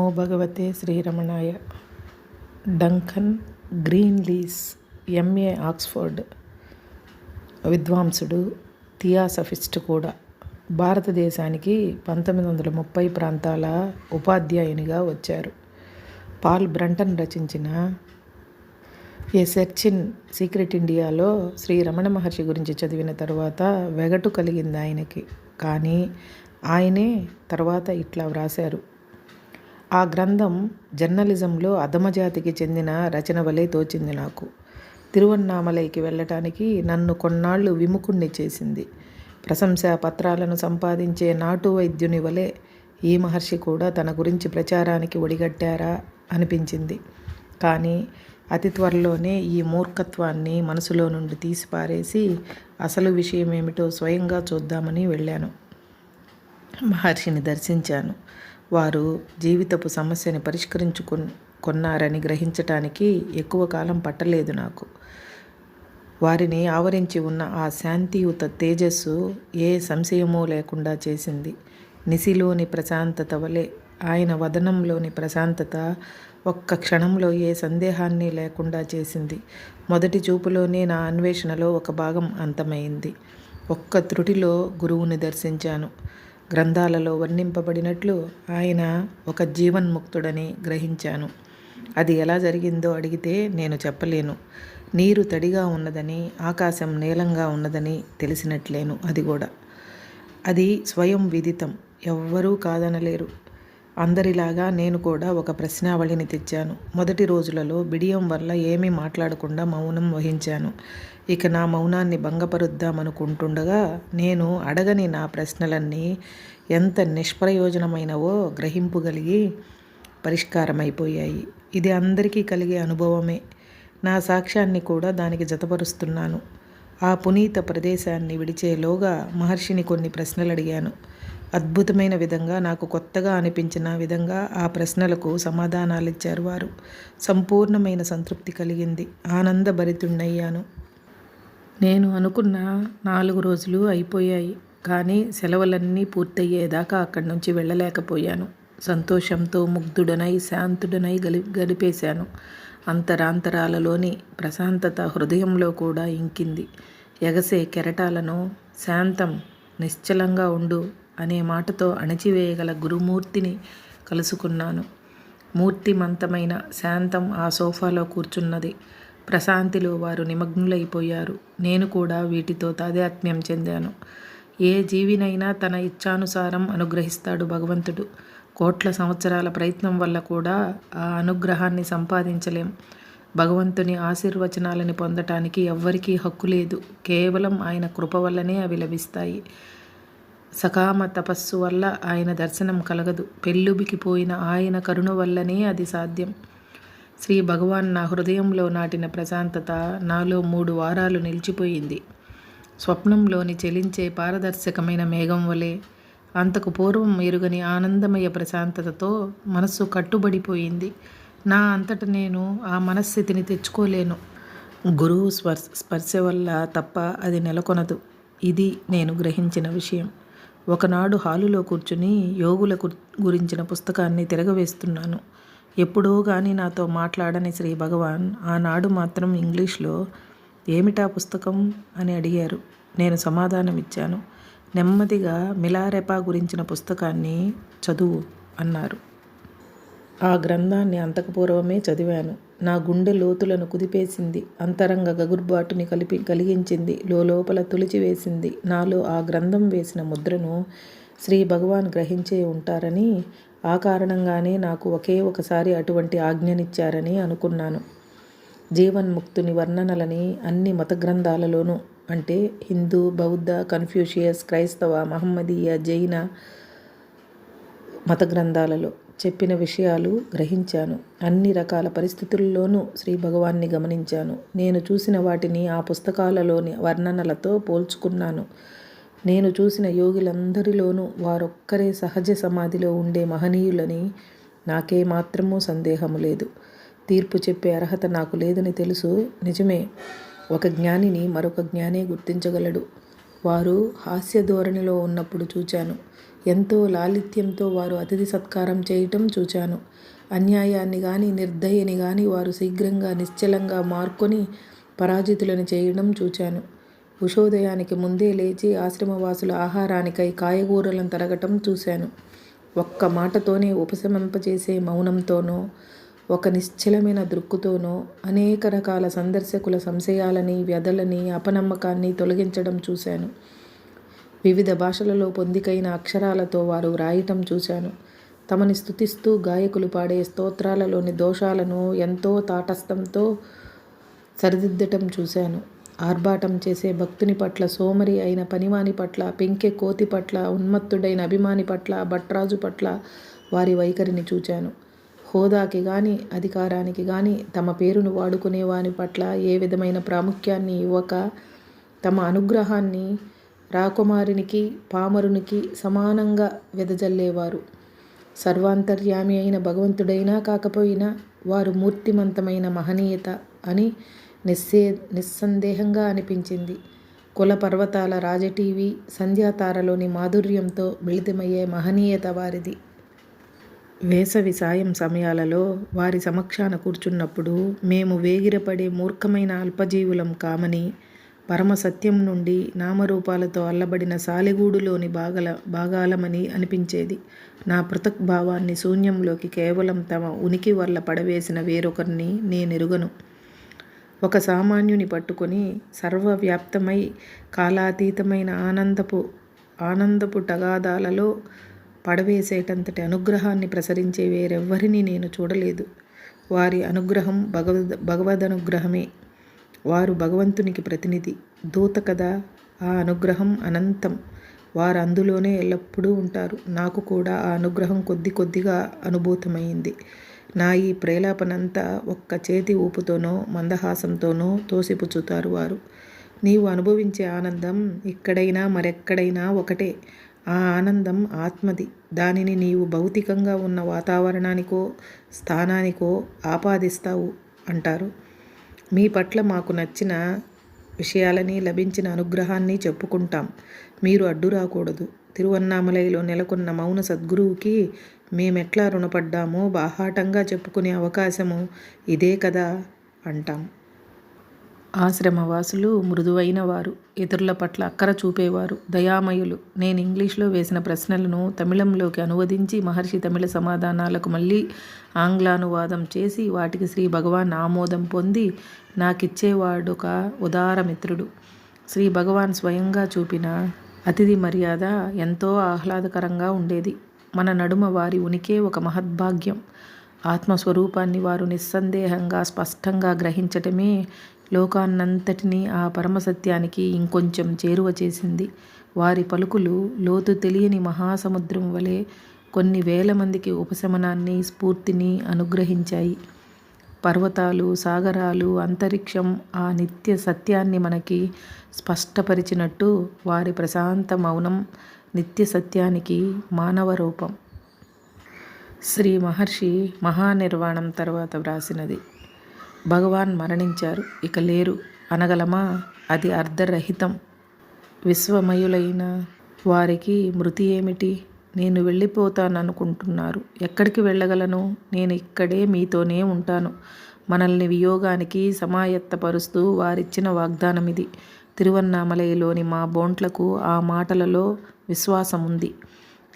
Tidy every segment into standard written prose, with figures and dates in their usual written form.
నమో భగవతే శ్రీరమణాయ. Duncan గ్రీన్లీస్ MA Oxford విద్వాంసుడు, theosophist కూడా. భారతదేశానికి 1930 ప్రాంతాల ఉపాధ్యాయునిగా వచ్చారు. పాల్ బ్రంటన్ రచించిన ఏ సెర్చ్ ఇన్ సీక్రెట్ ఇండియాలో శ్రీ రమణ మహర్షి గురించి చదివిన తర్వాత వెగటు కలిగింది ఆయనకి. కానీ ఆయనే తర్వాత ఇట్లా వ్రాశారు: ఆ గ్రంథం జర్నలిజంలో అధమజాతికి చెందిన రచన వలె తోచింది నాకు. తిరువన్నామలైకి వెళ్ళటానికి నన్ను కొన్నాళ్ళు విముఖుణ్ణి చేసింది. ప్రశంసా పత్రాలను సంపాదించే నాటు వైద్యుని వలె ఈ మహర్షి కూడా తన గురించి ప్రచారానికి ఒడిగట్టారా అనిపించింది. కానీ అతి త్వరలోనే ఈ మూర్ఖత్వాన్ని మనసులో నుండి తీసిపారేసి అసలు విషయం ఏమిటో స్వయంగా చూద్దామని వెళ్ళాను. మహర్షిని దర్శించాను. వారు జీవితపు సమస్యని పరిష్కరించుకున్నారని గ్రహించటానికి ఎక్కువ కాలం పట్టలేదు నాకు. వారిని ఆవరించి ఉన్న ఆ శాంతియుత తేజస్సు ఏ సంశయమూ లేకుండా చేసింది. నిశిలోని ప్రశాంతత వలె ఆయన వదనంలోని ప్రశాంతత ఒక్క క్షణంలో ఏ సందేహాన్ని లేకుండా చేసింది. మొదటి చూపులోనే నా అన్వేషణలో ఒక భాగం అంతమైంది. ఒక్క త్రుటిలో గురువుని దర్శించాను. గ్రంథాలలో వర్ణింపబడినట్లు ఆయన ఒక జీవన్ముక్తుడని గ్రహించాను. అది ఎలా జరిగిందో అడిగితే నేను చెప్పలేను. నీరు తడిగా ఉన్నదని, ఆకాశం నీలంగా ఉన్నదని తెలిసినట్లేను. అది స్వయం విదితం, ఎవ్వరూ కాదనలేరు. అందరిలాగా నేను కూడా ఒక ప్రశ్నావళిని తెచ్చాను. మొదటి రోజులలో బిడియం వల్ల ఏమీ మాట్లాడకుండా మౌనం వహించాను. ఇక నా మౌనాన్ని భంగపరుద్దామనుకుంటుండగా నేను అడగని నా ప్రశ్నలన్నీ ఎంత నిష్ప్రయోజనమైనవో గ్రహింపుగలిగి పరిష్కారమైపోయాయి. ఇది అందరికీ కలిగే అనుభవమే. నా సాక్ష్యాన్ని కూడా దానికి జతపరుస్తున్నాను. ఆ పునీత ప్రదేశాన్ని విడిచేలోగా మహర్షిని కొన్ని ప్రశ్నలు అడిగాను. అద్భుతమైన విధంగా, నాకు కొత్తగా అనిపించిన విధంగా ఆ ప్రశ్నలకు సమాధానాలిచ్చారు వారు. సంపూర్ణమైన సంతృప్తి కలిగింది. ఆనందభరితుణ్ణయ్యాను. నేను అనుకున్న 4 రోజులు అయిపోయాయి. కానీ సెలవులన్నీ పూర్తయ్యేదాకా అక్కడి నుంచి వెళ్ళలేకపోయాను. సంతోషంతో ముగ్ధుడనై శాంతుడనై గడిపేశాను. అంతరాంతరాలలోని ప్రశాంతత హృదయంలో కూడా ఇంకింది. ఎగసే కెరటాలను శాంతం, నిశ్చలంగా ఉండు అనే మాటతో అణచివేయగల గురుమూర్తిని కలుసుకున్నాను. మూర్తిమంతమైన శాంతం ఆ సోఫాలో కూర్చున్నది. ప్రశాంతిలో వారు నిమగ్నులైపోయారు. నేను కూడా వీటితో తాదాత్మ్యం చెందాను. ఏ జీవినైనా తన ఇచ్ఛానుసారం అనుగ్రహిస్తాడు భగవంతుడు. కోట్ల సంవత్సరాల ప్రయత్నం వల్ల కూడా ఆ అనుగ్రహాన్ని సంపాదించలేం. భగవంతుని ఆశీర్వచనాలని పొందటానికి ఎవ్వరికీ హక్కు లేదు. కేవలం ఆయన కృప వల్లనే అవి లభిస్తాయి. సకామ తపస్సు వల్ల ఆయన దర్శనం కలగదు. పెళ్ళుబికిపోయిన ఆయన కరుణ వల్లనే అది సాధ్యం. శ్రీ భగవాన్ నా హృదయంలో నాటిన ప్రశాంతత నాలో 3 వారాలు నిలిచిపోయింది. స్వప్నంలోని చెలించే పారదర్శకమైన మేఘం వలె అంతకు పూర్వం ఎరుగని ఆనందమయ ప్రశాంతతతో మనస్సు కట్టుబడిపోయింది. నా అంతట నేను ఆ మనస్థితిని తెచ్చుకోలేను. గురువు స్పర్శ వల్ల తప్ప అది నెలకొనదు. ఇది నేను గ్రహించిన విషయం. ఒకనాడు హాలులో కూర్చుని యోగుల గురించిన పుస్తకాన్ని తిరగవేస్తున్నాను. ఎప్పుడో కానీ నాతో మాట్లాడని శ్రీ భగవాన్ ఆనాడు మాత్రం ఇంగ్లీష్లో "ఏమిటా పుస్తకం" అని అడిగారు. నేను సమాధానం ఇచ్చాను. నెమ్మదిగా మిలారెపా గురించిన పుస్తకాన్ని చదువు అన్నారు. ఆ గ్రంథాన్ని అంతకుపూర్వమే చదివాను. నా గుండె లోతులను కుదిపేసింది. అంతరంగ గగుర్బాటుని కలిగించింది. లోపల తులిచివేసింది. నాలో ఆ గ్రంథం వేసిన ముద్రను శ్రీ భగవాన్ గ్రహించే ఉంటారని, ఆ కారణంగానే నాకు ఒకే ఒకసారి అటువంటి ఆజ్ఞనిచ్చారని అనుకున్నాను. జీవన్ముక్తుని వర్ణనలని అన్ని మత గ్రంథాలలోనూ, అంటే హిందూ, బౌద్ధ, కన్ఫ్యూషియస్, క్రైస్తవ, మహమ్మదీయ, జైన మత గ్రంథాలలో చెప్పిన విషయాలు గ్రహించాను. అన్ని రకాల పరిస్థితుల్లోనూ శ్రీ భగవాన్ని గమనించాను. నేను చూసిన వాటిని ఆ పుస్తకాలలోని వర్ణనలతో పోల్చుకున్నాను. నేను చూసిన యోగులందరిలోనూ వారొక్కరే సహజ సమాధిలో ఉండే మహనీయులని నాకే మాత్రమూ సందేహము లేదు. తీర్పు చెప్పే అర్హత నాకు లేదని తెలుసు. నిజమే, ఒక జ్ఞానిని మరొక జ్ఞానే గుర్తించగలడు. వారు హాస్య ధోరణిలో ఉన్నప్పుడు చూచాను. ఎంతో లాలిత్యంతో వారు అతిథి సత్కారం చేయటం చూచాను. అన్యాయాన్ని గాని నిర్దయని గాని వారు శీఘ్రంగా నిశ్చలంగా మార్కొని పరాజితులను చేయడం చూచాను. ఉషోదయానికి ముందే లేచి ఆశ్రమవాసుల ఆహారానికై కాయగూరలను తరగటం చూశాను. ఒక్క మాటతోనే ఉపశమింపచేసే మౌనంతోనో ఒక నిశ్చలమైన దృక్కుతోనో అనేక రకాల సందర్శకుల సంశయాలని వ్యధలని అపనమ్మకాన్ని తొలగించడం చూశాను. వివిధ భాషలలో పొందికైన అక్షరాలతో వారు వ్రాయటం చూశాను. తమని స్తుతిస్తూ గాయకులు పాడే స్తోత్రాలలోని దోషాలను ఎంతో తాటస్థంతో సరిదిద్దటం చూశాను. ఆర్భాటం చేసే భక్తుని పట్ల, సోమరి అయిన పనివాని పట్ల, పెంకె కోతి పట్ల, ఉన్మత్తుడైన అభిమాని పట్ల, భట్రాజు పట్ల వారి వైఖరిని చూచాను. హోదాకి గాని అధికారానికి గాని తమ పేరును వాడుకునే వాని పట్ల ఏ విధమైన ప్రాముఖ్యాన్ని ఇవ్వక తమ అనుగ్రహాన్ని రాకుమారునికి పామరునికి సమానంగా వెదజల్లేవారు. సర్వాంతర్యామి అయిన భగవంతుడైనా కాకపోయినా వారు మూర్తిమంతమైన మహనీయత అని నిస్సందేహంగా అనిపించింది. కుల పర్వతాల రాజటీవీ సంధ్యాతారలోని మాధుర్యంతో మిళితమయ్యే మహనీయత వారిది. వేసవి సాయం సమయాలలో వారి సమక్షాన కూర్చున్నప్పుడు మేము వేగిరపడే మూర్ఖమైన అల్పజీవులం కామని, పరమసత్యం నుండి నామరూపాలతో అల్లబడిన సాలెగూడులోని భాగాలమని అనిపించేది. నా పృథక్ భావాన్ని శూన్యంలోకి కేవలం తమ ఉనికి వల్ల పడవేసిన వేరొకరిని నేనెరుగను. ఒక సామాన్యుని పట్టుకొని సర్వవ్యాప్తమై కాలాతీతమైన ఆనందపు టగాదాలలో పడవేసేటంతటి అనుగ్రహాన్ని ప్రసరించే వేరెవ్వరిని నేను చూడలేదు. వారి అనుగ్రహం భగవదనుగ్రహమే. వారు భగవంతునికి ప్రతినిధి, దూత కదా. ఆ అనుగ్రహం అనంతం. వారు అందులోనే ఎల్లప్పుడూ ఉంటారు. నాకు కూడా ఆ అనుగ్రహం కొద్దిగా అనుభూతమైంది. నా ఈ ప్రేలాపనంతా ఒక్క చేతి ఊపుతోనో మందహాసంతోనో తోసిపుచ్చుతారు వారు. నీవు అనుభవించే ఆనందం ఇక్కడైనా మరెక్కడైనా ఒకటే. ఆ ఆనందం ఆత్మది. దానిని నీవు భౌతికంగా ఉన్న వాతావరణానికో స్థానానికో ఆపాదిస్తావు అంటారు. మీ పట్ల మాకు నచ్చిన విషయాలని, లభించిన అనుగ్రహాన్ని చెప్పుకుంటాం. మీరు అడ్డు రాకూడదు. తిరువన్నామలైలో నెలకొన్న మౌన సద్గురువుకి మేమెట్లా రుణపడ్డామో బాహాటంగా చెప్పుకునే అవకాశము ఇదే కదా అంటాం. ఆశ్రమవాసులు మృదువైన వారు, ఇతరుల పట్ల అక్కర చూపేవారు, దయామయులు. నేను ఇంగ్లీష్లో వేసిన ప్రశ్నలను తమిళంలోకి అనువదించి మహర్షి తమిళ సమాధానాలకు మళ్ళీ ఆంగ్లానువాదం చేసి వాటికి శ్రీ భగవాన్ ఆమోదం పొంది నాకిచ్చేవాడొక ఉదారమిత్రుడు. శ్రీ భగవాన్ స్వయంగా చూపిన అతిథి మర్యాద ఎంతో ఆహ్లాదకరంగా ఉండేది. మన నడుమ వారి ఉనికే ఒక మహద్భాగ్యం. ఆత్మస్వరూపాన్ని వారు నిస్సందేహంగా స్పష్టంగా గ్రహించటమే లోకాన్నంతటినీ ఆ పరమసత్యానికి ఇంకొంచెం చేరువ చేసింది. వారి పలుకులు లోతు తెలియని మహాసముద్రం వలె కొన్ని వేల మందికి ఉపశమనాన్ని, స్ఫూర్తిని అనుగ్రహించాయి. పర్వతాలు, సాగరాలు, అంతరిక్షం ఆ నిత్య సత్యాన్ని మనకి స్పష్టపరిచినట్టు వారి ప్రశాంత మౌనం నిత్య సత్యానికి మానవ రూపం. శ్రీ మహర్షి మహానిర్వాణం తర్వాత వ్రాసినది. భగవాన్ మరణించారు, ఇక లేరు అనగలమా? అది అర్ధరహితం. విశ్వమయులైన వారికి మృతి ఏమిటి? నేను వెళ్ళిపోతాననుకుంటున్నారు. ఎక్కడికి వెళ్ళగలను? నేను ఇక్కడే మీతోనే ఉంటాను. మనల్ని వియోగానికి సమాయత్తపరుస్తూ వారిచ్చిన వాగ్దానమిది. తిరువన్నామలైలోని మా బోంట్లకు ఆ మాటలలో విశ్వాసముంది.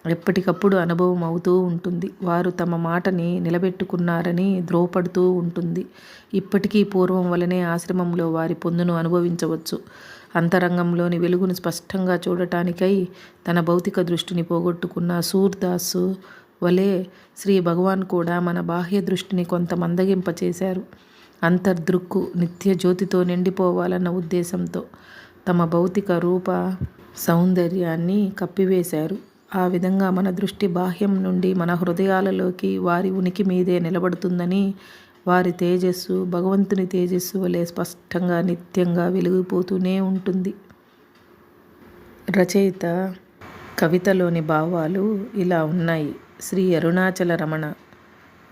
ఎప్పటికప్పుడు అనుభవం అవుతూ ఉంటుంది. వారు తమ మాటని నిలబెట్టుకున్నారని ద్రోపడుతూ ఉంటుంది. ఇప్పటికీ పూర్వం వలనే ఆశ్రమంలో వారి పొందును అనుభవించవచ్చు. అంతరంగంలోని వెలుగును స్పష్టంగా చూడటానికై తన భౌతిక దృష్టిని పోగొట్టుకున్న సూర్దాసు వలె శ్రీ భగవాన్ కూడా మన బాహ్య దృష్టిని కొంత మందగింపచేశారు. అంతర్దృక్కు నిత్య జ్యోతితో నిండిపోవాలన్న ఉద్దేశంతో తమ భౌతిక రూప సౌందర్యాన్ని కప్పివేశారు. ఆ విధంగా మన దృష్టి బాహ్యం నుండి మన హృదయాలలోకి వారి ఉనికి మీదే నిలబడుతుందని వారి తేజస్సు భగవంతుని తేజస్సు వలె స్పష్టంగా నిత్యంగా వెలిగిపోతూనే ఉంటుంది. రచయిత కవితలోని భావాలు ఇలా ఉన్నాయి. శ్రీ అరుణాచల రమణ.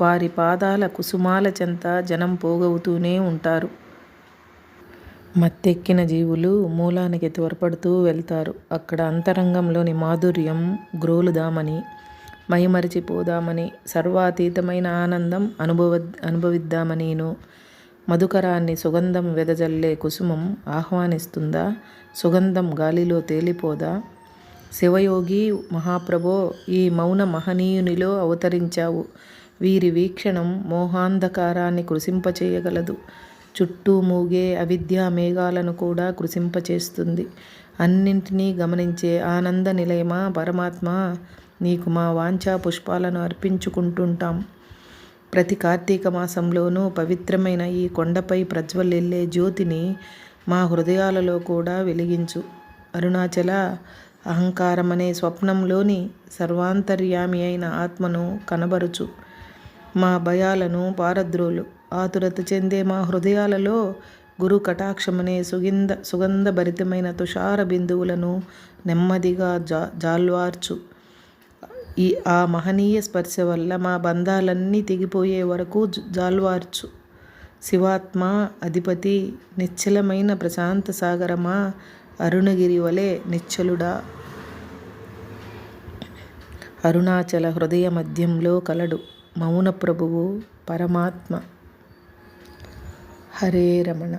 వారి పాదాల కుసుమాల చెంత జనం పోగవుతూనే ఉంటారు. మత్తెక్కిన జీవులు మూలానికి త్వరపడుతూ వెళ్తారు. అక్కడ అంతరంగంలోని మాధుర్యం గ్రోలుదామని, మైమరిచిపోదామని, సర్వాతీతమైన ఆనందం అనుభవిద్దామనీను. మధుకరాన్ని సుగంధం వెదజల్లే కుసుమం ఆహ్వానిస్తుందా? సుగంధం గాలిలో తేలిపోదా? శివయోగి మహాప్రభో, ఈ మౌన మహనీయునిలో అవతరించావు. వీరి వీక్షణం మోహాంధకారాన్ని కృశింపచేయగలదు. చుట్టూ మూగే అవిద్యా మేఘాలను కూడా కృశింపచేస్తుంది. అన్నింటినీ గమనించే ఆనంద నిలయమా పరమాత్మ, నీకు మా వాంఛా పుష్పాలను అర్పించుకుంటుంటాం. ప్రతి కార్తీక మాసంలోనూ పవిత్రమైన ఈ కొండపై ప్రజ్వలిల్లే జ్యోతిని మా హృదయాలలో కూడా వెలిగించు. అరుణాచల, అహంకారమనే స్వప్నంలోని సర్వాంతర్యామి అయిన ఆత్మను కనబరుచు. మా భయాలను పారద్రోలు. ఆతురత చెందే మా హృదయాలలో గురు కటాక్షమనే సుగంధభరితమైన తుషార బిందువులను నెమ్మదిగా జాల్వార్చు. ఆ మహనీయ స్పర్శ వల్ల మా బంధాలన్నీ తెగిపోయే వరకు జాల్వార్చు. శివాత్మ అధిపతి, నిశ్చలమైన ప్రశాంత సాగరమా, అరుణగిరి వలె నిశ్చలుడా, అరుణాచల హృదయ మధ్యంలో కలడు మౌన ప్రభువు పరమాత్మ. హరే రమణ.